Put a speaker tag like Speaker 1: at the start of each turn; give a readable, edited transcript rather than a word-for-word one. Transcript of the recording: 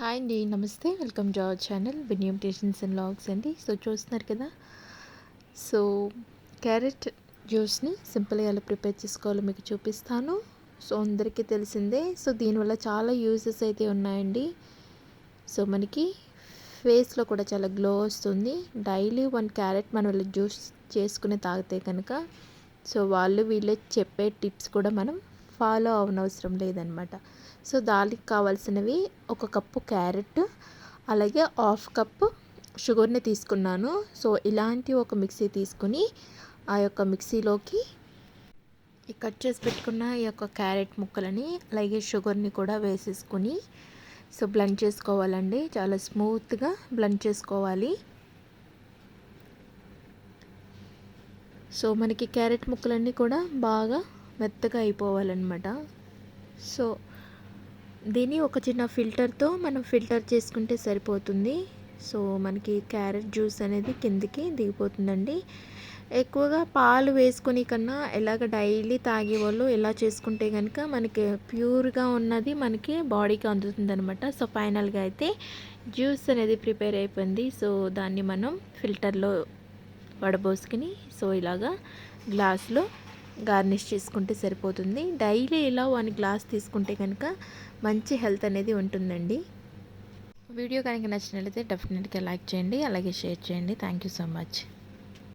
Speaker 1: Hi అండి, నమస్తే. Welcome to our channel imitations and logs అండి. సో చూస్తున్నారు కదా. సో క్యారెట్ జ్యూస్ని సింపుల్గా ఎలా ప్రిపేర్ చేసుకోవాలో మీకు చూపిస్తాను. సో అందరికీ తెలిసిందే. సో దీనివల్ల చాలా యూజెస్ అయితే ఉన్నాయండి. సో మనకి ఫేస్లో కూడా చాలా గ్లో వస్తుంది. డైలీ 1 క్యారెట్ మనం ఇలా జ్యూస్ చేసుకుని తాగితే కనుక సో వీళ్ళే చెప్పే టిప్స్ కూడా మనం ఫాలో అవనవసరం లేదనమాట. సో దానికి కావాల్సినవి 1 కప్పు క్యారెట్, అలాగే 1/2 కప్పు షుగర్ని తీసుకున్నాను. సో ఇలాంటి ఒక మిక్సీ తీసుకుని ఆ యొక్క మిక్సీలోకి ఈ కట్ చేసి పెట్టుకున్న ఈ యొక్క క్యారెట్ ముక్కలని అలాగే షుగర్ని కూడా వేసేసుకుని సో బ్లెండ్ చేసుకోవాలండి. చాలా స్మూత్గా బ్లెండ్ చేసుకోవాలి. సో మనకి క్యారెట్ ముక్కలన్నీ కూడా బాగా మెత్తగా అయిపోవాలన్నమాట. సో దీన్ని ఒక చిన్న ఫిల్టర్తో మనం ఫిల్టర్ చేసుకుంటే సరిపోతుంది. సో మనకి క్యారెట్ జ్యూస్ అనేది కిందికి దిగిపోతుందండి. ఎక్కువగా పాలు వేసుకొని కన్నా ఎలాగ డైలీ తాగేవాళ్ళు ఇలా చేసుకుంటే కనుక మనకి ప్యూర్గా ఉన్నది మనకి బాడీకి అందుతుంది అనమాట. సో ఫైనల్గా అయితే జ్యూస్ అనేది ప్రిపేర్ అయిపోయింది. సో దాన్ని మనం ఫిల్టర్లో వడబోసుకుని సో ఇలాగా గ్లాస్లో గార్నిష్ చేసుకుంటే సరిపోతుంది. డైలీ ఇలా 1 గ్లాస్ తీసుకుంటే కనుక మంచి హెల్త్ అనేది ఉంటుందండి. వీడియో కనుక నచ్చినట్లయితే డెఫినెట్గా లైక్ చేయండి, అలాగే షేర్ చేయండి. Thank you so much.